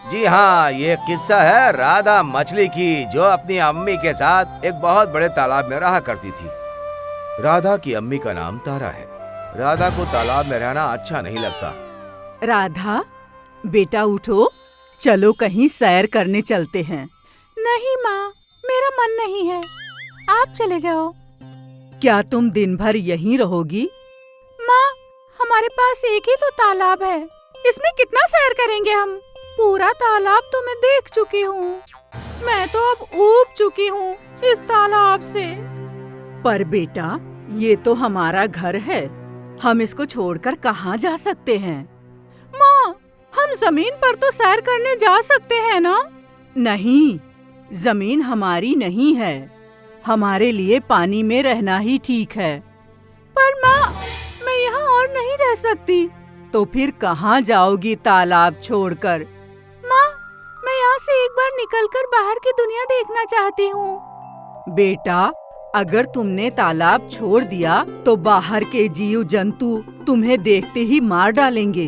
जी हाँ, ये किस्सा है राधा मछली की, जो अपनी अम्मी के साथ एक बहुत बड़े तालाब में रहा करती थी। राधा की अम्मी का नाम तारा है। राधा को तालाब में रहना अच्छा नहीं लगता। राधा, बेटा उठो, चलो कहीं सैर करने चलते हैं। नहीं माँ, मेरा मन नहीं है, आप चले जाओ। क्या तुम दिन भर यहीं रहोगी? माँ, हमारे पास एक ही तो तालाब है, इसमें कितना सैर करेंगे हम? पूरा तालाब तो मैं देख चुकी हूँ। मैं तो अब ऊब चुकी हूँ इस तालाब से। पर बेटा, ये तो हमारा घर है, हम इसको छोड़कर कहाँ जा सकते हैं? माँ, हम जमीन पर तो सैर करने जा सकते हैं ना? नहीं, जमीन हमारी नहीं है, हमारे लिए पानी में रहना ही ठीक है। पर माँ, मैं यहाँ और नहीं रह सकती। तो फिर कहाँ जाओगी तालाब छोड़कर? माँ, मैं यहाँ से एक बार निकलकर बाहर की दुनिया देखना चाहती हूँ। बेटा, अगर तुमने तालाब छोड़ दिया तो बाहर के जीव जंतु तुम्हें देखते ही मार डालेंगे,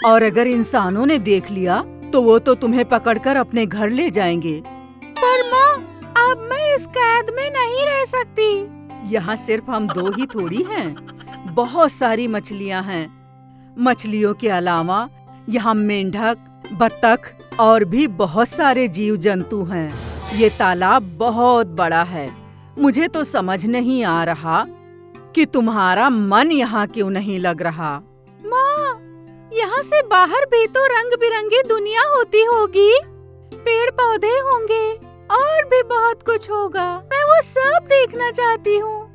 और अगर इंसानों ने देख लिया तो वो तो तुम्हें पकड़कर अपने घर ले जाएंगे। पर माँ, अब मैं इस कैद में नहीं रह सकती। यहाँ सिर्फ हम दो ही थोड़ी हैं, बहुत सारी मछलियाँ हैं। मछलियों के अलावा यहाँ मेंढक, बत्तख और भी बहुत सारे जीव जंतु हैं। ये तालाब बहुत बड़ा है। मुझे तो समझ नहीं आ रहा कि तुम्हारा मन यहाँ क्यों नहीं लग रहा। माँ, यहाँ से बाहर भी तो रंग बिरंगी दुनिया होती होगी, पेड़ पौधे होंगे और भी बहुत कुछ होगा। मैं वो सब देखना चाहती हूँ।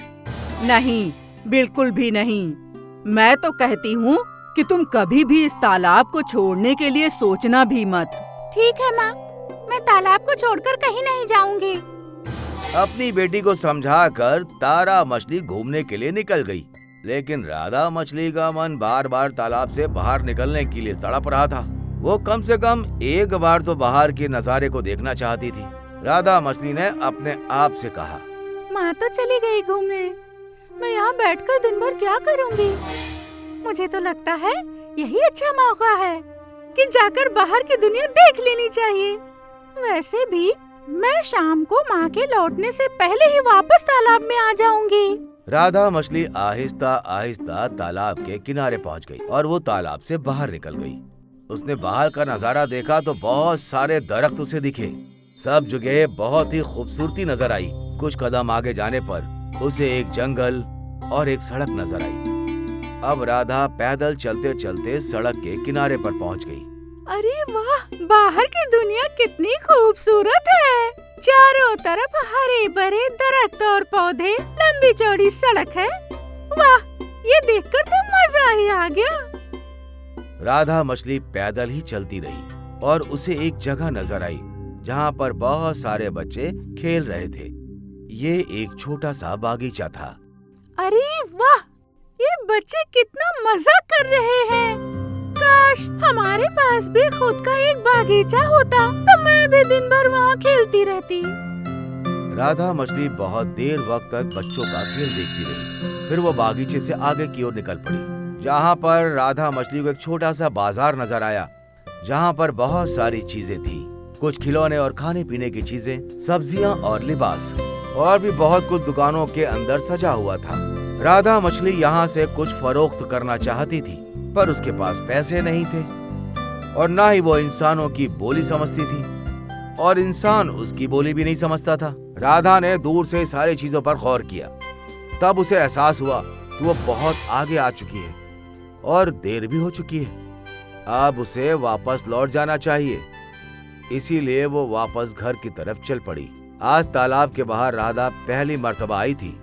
नहीं, बिल्कुल भी नहीं। मैं तो कहती हूँ कि तुम कभी भी इस तालाब को छोड़ने के लिए सोचना भी मत। ठीक है माँ, मैं तालाब को छोड़कर कहीं नहीं जाऊंगी। अपनी बेटी को समझाकर तारा मछली घूमने के लिए निकल गई, लेकिन राधा मछली का मन बार बार तालाब से बाहर निकलने के लिए तड़प रहा था। वो कम से कम एक बार तो बाहर के नजारे को देखना चाहती थी। राधा मछली ने अपने आप से कहा, माँ तो चली गई घूमने, मैं यहाँ बैठकर दिन भर क्या करूँगी? मुझे तो लगता है यही अच्छा मौका है कि जाकर बाहर की दुनिया देख लेनी चाहिए। वैसे भी मैं शाम को माँ के लौटने से पहले ही वापस तालाब में आ जाऊंगी। राधा मछली आहिस्ता आहिस्ता तालाब के किनारे पहुँच गई और वो तालाब से बाहर निकल गई। उसने बाहर का नजारा देखा तो बहुत सारे दरख्त उसे दिखे। सब जगह बहुत ही खूबसूरती नजर आई। कुछ कदम आगे जाने पर उसे एक जंगल और एक सड़क नजर आई। अब राधा पैदल चलते चलते सड़क के किनारे पर पहुंच गई। अरे वाह, बाहर की दुनिया कितनी खूबसूरत है। चारों तरफ हरे भरे दरख्त और पौधे, लंबी चौड़ी सड़क है। वाह, ये देखकर तो मजा ही आ गया। राधा मछली पैदल ही चलती रही और उसे एक जगह नजर आई जहाँ पर बहुत सारे बच्चे खेल रहे थे। ये एक छोटा सा बागीचा था। अरे वाह, ये बच्चे कितना मजा कर रहे हैं। काश हमारे पास भी खुद का एक बागीचा होता तो मैं भी दिन भर वहाँ खेलती रहती। राधा मछली बहुत देर वक्त तक बच्चों का खेल देखती रही। फिर वो बागीचे से आगे की ओर निकल पड़ी, जहाँ पर राधा मछली को एक छोटा सा बाजार नजर आया, जहाँ पर बहुत सारी चीजें थी। कुछ खिलौने और खाने पीने की चीजें, सब्जियाँ और लिबास, और भी बहुत कुछ दुकानों के अंदर सजा हुआ था। राधा मछली यहाँ से कुछ फरोख्त करना चाहती थी, पर उसके पास पैसे नहीं थे और ना ही वो इंसानों की बोली समझती थी, और इंसान उसकी बोली भी नहीं समझता था। राधा ने दूर से सारी चीजों पर गौर किया। तब उसे एहसास हुआ कि वो बहुत आगे आ चुकी है और देर भी हो चुकी है। अब उसे वापस लौट जाना चाहिए, इसीलिए वो वापस घर की तरफ चल पड़ी। आज तालाब के बाहर राधा पहली मर्तबा आई थी,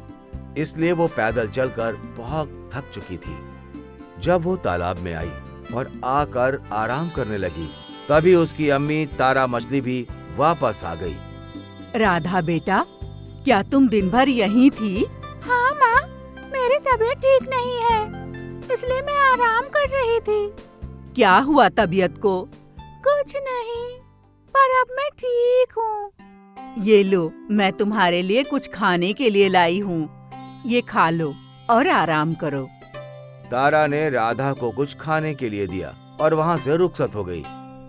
इसलिए वो पैदल चलकर बहुत थक चुकी थी। जब वो तालाब में आई और आकर आराम करने लगी, तभी उसकी अम्मी तारा मछली भी वापस आ गई। राधा बेटा, क्या तुम दिन भर यहीं थी? हाँ माँ, मेरी तबीयत ठीक नहीं है, इसलिए मैं आराम कर रही थी। क्या हुआ तबीयत को? कुछ नहीं, पर अब मैं ठीक हूँ। ये लो, मैं तुम्हारे लिए कुछ खाने के लिए लाई हूँ, ये खा लो और आराम करो। तारा ने राधा को कुछ खाने के लिए दिया और वहाँ से रुखसत हो गई।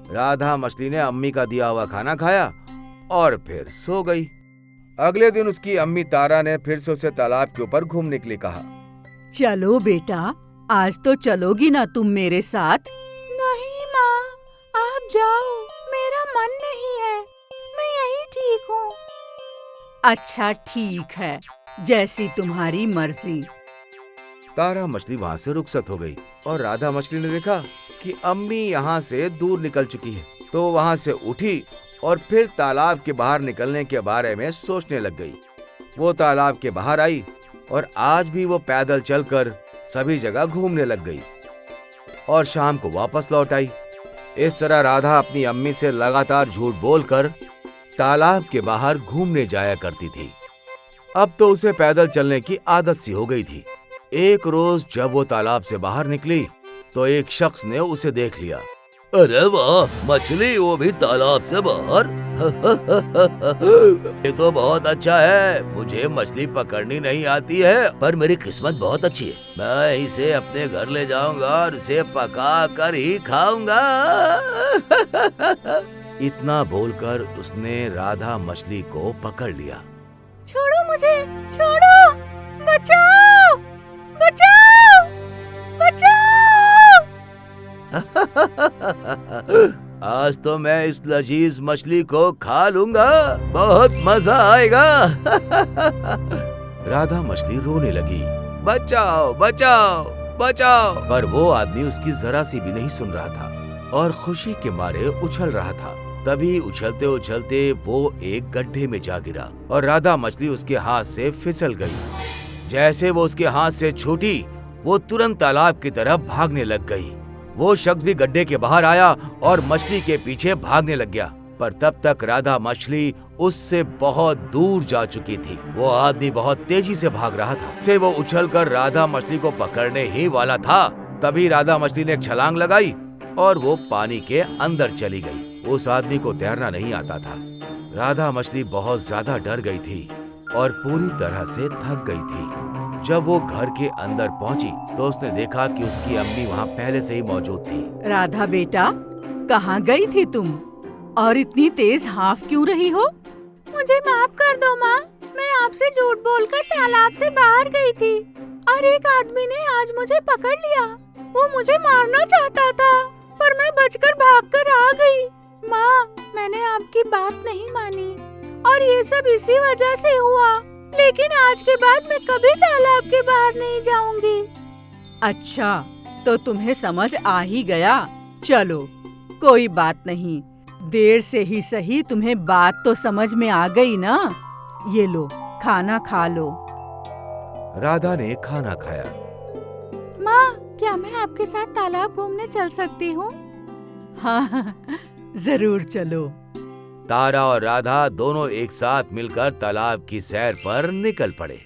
राधा मछली ने अम्मी का दिया हुआ खाना खाया और फिर सो गई। अगले दिन उसकी अम्मी तारा ने फिर से उसे तालाब के ऊपर घूमने के लिए कहा। चलो बेटा, आज तो चलोगी ना तुम मेरे साथ? नहीं माँ, आप जाओ, मेरा मन नहीं है, मैं यही ठीक हूँ। अच्छा ठीक है, जैसी तुम्हारी मर्जी। तारा मछली वहाँ से रुखसत हो गई और राधा मछली ने देखा कि अम्मी यहाँ से दूर निकल चुकी है, तो वहाँ से उठी और फिर तालाब के बाहर निकलने के बारे में सोचने लग गई। वो तालाब के बाहर आई और आज भी वो पैदल चलकर सभी जगह घूमने लग गई और शाम को वापस लौट आई। इस तरह राधा अपनी अम्मी से लगातार झूठ बोलकर तालाब के बाहर घूमने जाया करती थी। अब तो उसे पैदल चलने की आदत सी हो गई थी। एक रोज जब वो तालाब से बाहर निकली तो एक शख्स ने उसे देख लिया। अरे वाह, मछली, वो भी तालाब से बाहर। ये तो बहुत अच्छा है। मुझे मछली पकड़नी नहीं आती है, पर मेरी किस्मत बहुत अच्छी है। मैं इसे अपने घर ले जाऊंगा और इसे पका कर ही खाऊंगा। इतना बोलकर उसने राधा मछली को पकड़ लिया। छोड़ो मुझे, छोड़ो, बचाओ, बचाओ, बचाओ। आज तो मैं इस लजीज मछली को खा लूंगा, बहुत मजा आएगा। राधा मछली रोने लगी, बचाओ, बचाओ, बचाओ। पर वो आदमी उसकी जरा सी भी नहीं सुन रहा था और खुशी के मारे उछल रहा था। तभी उछलते उछलते वो एक गड्ढे में जा गिरा और राधा मछली उसके हाथ से फिसल गई। जैसे वो उसके हाथ से छूटी, वो तुरंत तालाब की तरफ भागने लग गई। वो शख्स भी गड्ढे के बाहर आया और मछली के पीछे भागने लग गया, पर तब तक राधा मछली उससे बहुत दूर जा चुकी थी। वो आदमी बहुत तेजी से भाग रहा था। से वो उछलकर राधा मछली को पकड़ने ही वाला था, तभी राधा मछली ने एक छलांग लगाई और वो पानी के अंदर चली गई। उस आदमी को तैरना नहीं आता था। राधा मछली बहुत ज्यादा डर गई थी और पूरी तरह से थक गई थी। जब वो घर के अंदर पहुंची तो उसने देखा कि उसकी अम्मी वहाँ पहले से ही मौजूद थी। राधा बेटा, कहाँ गई थी तुम और इतनी तेज हाँफ क्यों रही हो? मुझे माफ कर दो माँ, मैं आपसे झूठ बोलकर तालाब से बाहर गई थी और एक आदमी ने आज मुझे पकड़ लिया। वो मुझे मारना चाहता था, पर मैं बचकर भागकर आ गई। माँ, मैंने आपकी बात नहीं मानी और ये सब इसी वजह से हुआ, लेकिन आज के बाद मैं कभी तालाब के बाहर नहीं जाऊंगी। अच्छा, तो तुम्हें समझ आ ही गया। चलो, कोई बात नहीं, देर से ही सही तुम्हें बात तो समझ में आ गई ना। ये लो, खाना खा लो। राधा ने खाना खाया। माँ, क्या मैं आपके साथ तालाब घूमने चल सकती हूँ? हाँ, जरूर चलो। तारा और राधा दोनों एक साथ मिलकर तालाब की सैर पर निकल पड़े।